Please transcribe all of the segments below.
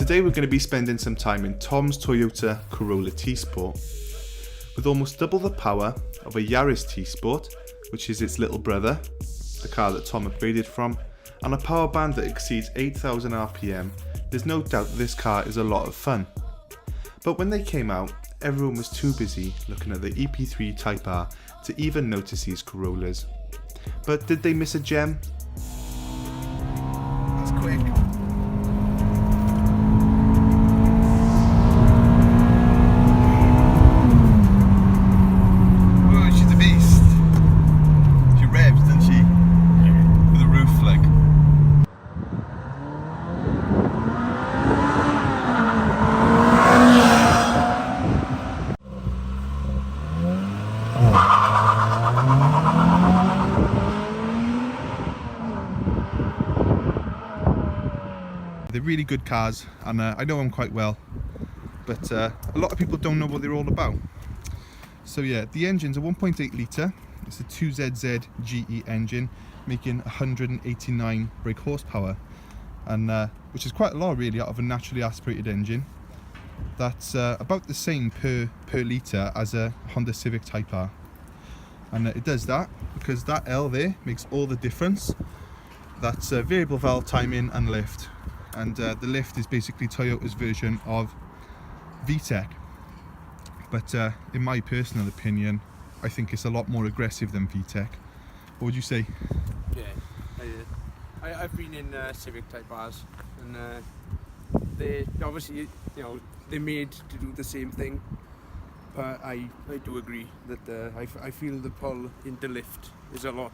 Today we're going to be spending some time in Tom's Toyota Corolla T Sport. With almost double the power of a Yaris T Sport, which is its little brother, the car that Tom upgraded from, and a power band that exceeds 8,000 RPM, there's no doubt this car is a lot of fun. But when they came out, everyone was too busy looking at the EP3 Type R to even notice these Corollas. But did they miss a gem? That's quick. Oh, she's a beast. She revs, doesn't she? Yeah. With a roof like. They're really good cars, and I know them quite well, but a lot of people don't know what they're all about. So yeah, the engine's a 1.8 litre, it's a 2ZZ GE engine, making 189 brake horsepower, and which is quite a lot really out of a naturally aspirated engine. That's about the same per litre as a Honda Civic Type R, and it does that because that L there makes all the difference. That's variable valve timing and lift. And the lift is basically Toyota's version of VTEC, but in my personal opinion I think it's a lot more aggressive than VTEC. What would you say? Yeah, I've been in Civic Type R's, and they obviously, they're made to do the same thing, but I do agree that I feel the pull in the lift is a lot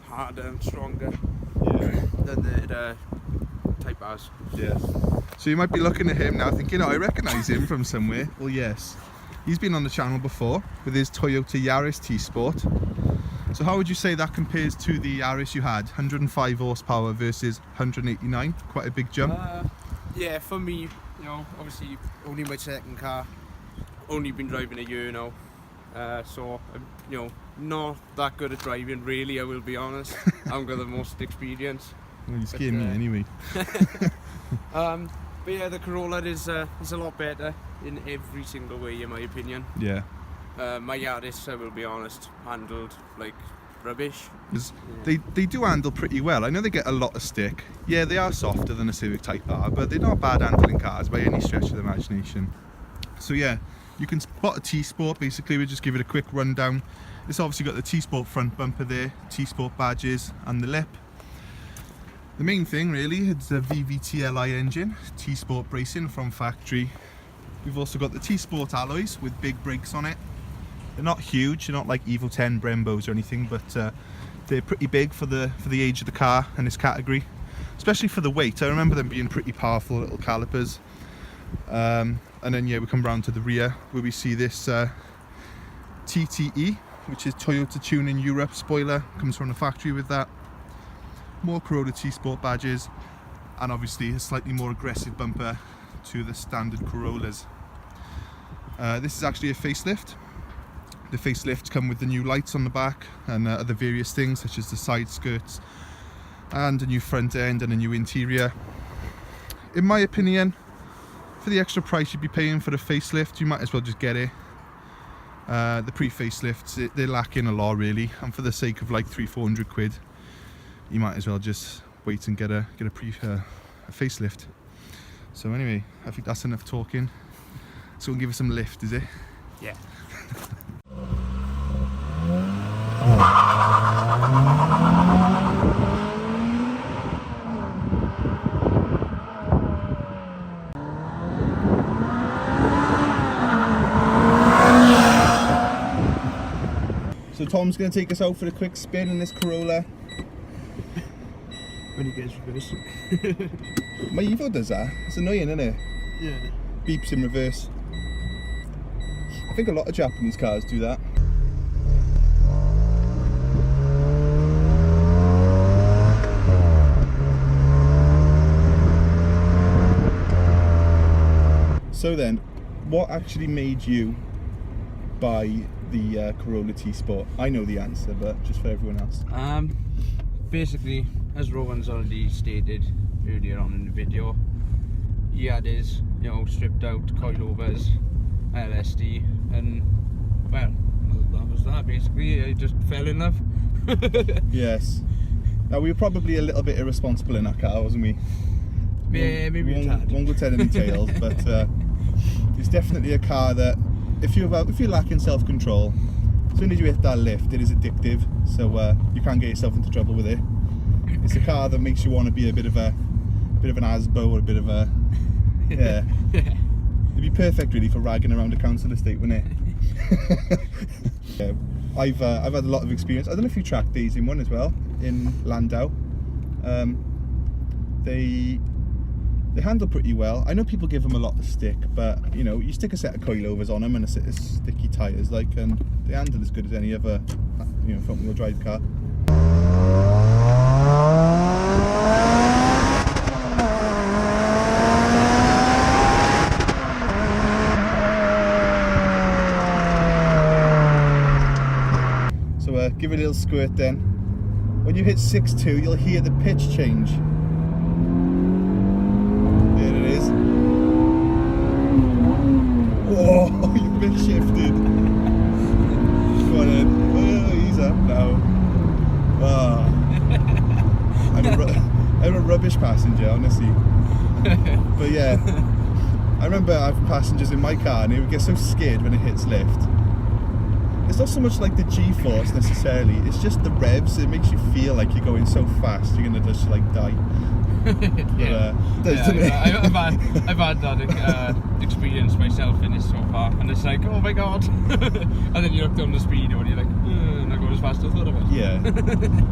harder and stronger than the Type R's. Yeah. So you might be looking at him now thinking, oh, I recognise him from somewhere. Well, yes. He's been on the channel before with his Toyota Yaris T Sport. So how would you say that compares to the Yaris you had? 105 horsepower versus 189? Quite a big jump. Yeah, for me, obviously only my second car. Only been driving a year now. So I'm, not that good at driving really, I will be honest. I haven't got the most experience. Well, you scared me anyway. But yeah, the Corolla is a lot better in every single way, in my opinion. Yeah. My Yaris, I will be honest, handled like rubbish. They do handle pretty well. I know they get a lot of stick. Yeah, they are softer than a Civic Type R, but they're not bad handling cars by any stretch of the imagination. So yeah, you can spot a T Sport. Basically, we'll just give it a quick rundown. It's obviously got the T Sport front bumper there, T Sport badges, and the lip. The main thing really is the VVT-Li engine, T Sport bracing from factory. We've also got the T Sport alloys with big brakes on it. They're not huge, they're not like Evo 10 Brembos or anything, but they're pretty big for the age of the car in this category, especially for the weight. I remember them being pretty powerful little calipers. And then yeah, we come round to the rear where we see this TTE, which is Toyota Tuning Europe spoiler, comes from the factory with that. More Corolla T Sport badges, and obviously a slightly more aggressive bumper to the standard Corollas. This is actually a facelift. The facelifts come with the new lights on the back and other various things such as the side skirts and a new front end and a new interior. In my opinion, for the extra price you'd be paying for the facelift, you might as well just get it. The pre-facelifts, they're lacking a lot really, and for the sake of like 300-400 quid, you might as well just wait and get a facelift. So anyway, I think that's enough talking. So we'll give it some lift, is it? Yeah. So Tom's going to take us out for a quick spin in this Corolla. When he gets reverse. My Evo does that. It's annoying, isn't it? Yeah. Beeps in reverse. I think a lot of Japanese cars do that. So then, what actually made you buy the Corolla T Sport? I know the answer, but just for everyone else. Basically, as Rowan's already stated earlier on in the video, he had his, stripped out coilovers, LSD, and well, that was that basically. I just fell in love. Yes. Now we were probably a little bit irresponsible in that car, wasn't we? Yeah, maybe a tad. Won't go tell any tales, but it's definitely a car that if you're lacking self-control, as soon as you hit that lift, it is addictive. So you can't get yourself into trouble with it. It's a car that makes you want to be a bit of an asbo or a bit of a yeah. It'd be perfect really for ragging around a council estate, wouldn't it? Yeah, I've had a lot of experience. I don't know if you tracked these in one as well in Landau. They handle pretty well. I know people give them a lot of stick, but you stick a set of coilovers on them and a set of sticky tyres, and they handle as good as any other front wheel drive car. So give it a little squirt then. When you hit 6.2, you'll hear the pitch change. There it is. Whoa, you've been shifted. Go on in. Oh, he's up now. Oh. I'm a rubbish passenger, honestly. But yeah, I remember having passengers in my car and they would get so scared when it hits lift. It's not so much like the G-force necessarily, it's just the revs. It makes you feel like you're going so fast you're going to just die. I've had that experience myself in this so far, and it's like, oh my god. And then you look down the speed and you're like, not going as fast as I thought I was. Yeah.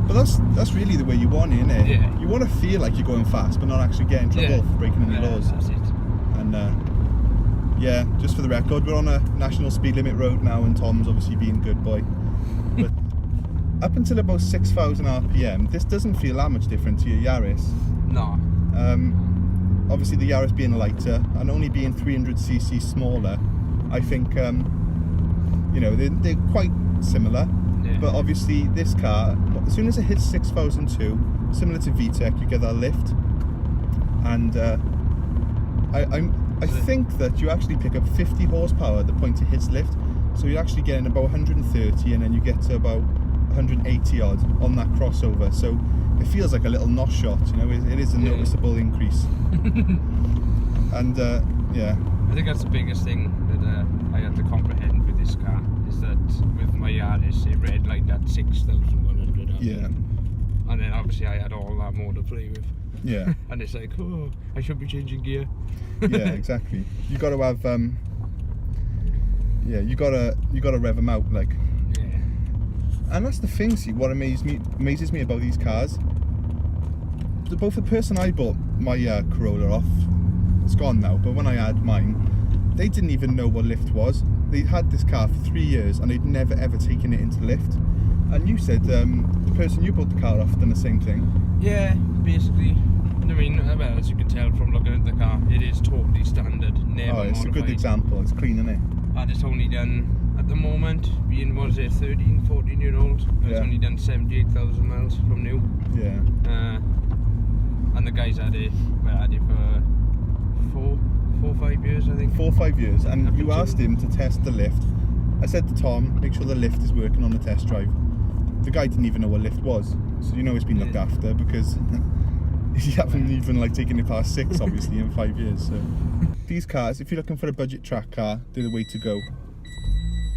But that's really the way you want it, isn't it? Yeah. You want to feel like you're going fast but not actually get in trouble for breaking any laws. That's it. And yeah, just for the record, we're on a national speed limit road now and Tom's obviously being a good boy. But up until about 6,000 RPM, this doesn't feel that much different to your Yaris. No. Obviously the Yaris being lighter and only being 300cc smaller, I think they're quite similar. Yeah. But obviously this car, as soon as it hits 6,002, similar to VTEC, you get that lift. And I think that you actually pick up 50 horsepower at the point it hits lift. So you're actually getting about 130 and then you get to about 180 odd on that crossover. So it feels like a little NOS shot, it is a noticeable increase. And yeah. I think that's the biggest thing that I had to comprehend with this car, is that with my Yaris it read like that 6,100 RPM. Yeah. And then obviously I had all that more to play with. Yeah. And it's like, oh, I should be changing gear. Yeah, exactly. You got to have you got to rev them out like. Yeah. And that's the thing, see, what amazes me about these cars. Both the person I bought my Corolla off, it's gone now, but when I had mine, they didn't even know what lift was. They'd had this car for 3 years and they'd never ever taken it into lift. And you said the person you bought the car off done the same thing. Yeah, basically. I mean, well, as you can tell from looking at the car, it is totally standard, never Oh, it's modified. a good example. It's clean, isn't it? And it's only done, at the moment, being, 13, 14 year old, it's only done 78,000 miles from new. Yeah. And the guys had it for 4 or 5 years, I think. 4 or 5 years, and you Up asked him to test the lift. I said to Tom, make sure the lift is working on the test drive. The guy didn't even know what lift was, so it's been looked after, because you haven't even taken it past 6 obviously in 5 years. So these cars, if you're looking for a budget track car, they're the way to go.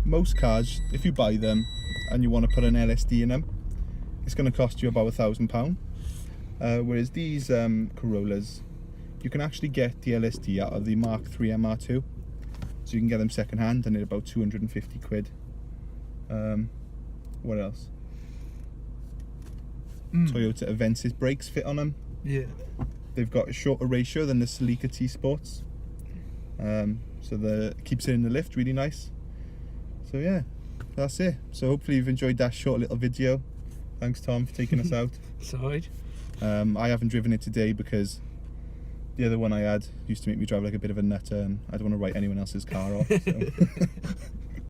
Most cars, if you buy them and you want to put an LSD in them, it's going to cost you about £1,000. Whereas these Corollas, you can actually get the LSD out of the Mark III MR2, so you can get them second hand and at about 250 quid. What else? Toyota Avensis brakes fit on them. Yeah. They've got a shorter ratio than the Celica T Sports, so keeps it in the lift really nice. So yeah, that's it. So hopefully you've enjoyed that short little video. Thanks Tom for taking us out. Sorry. I haven't driven it today because the other one I had used to make me drive like a bit of a nutter, and I don't want to write anyone else's car off. So.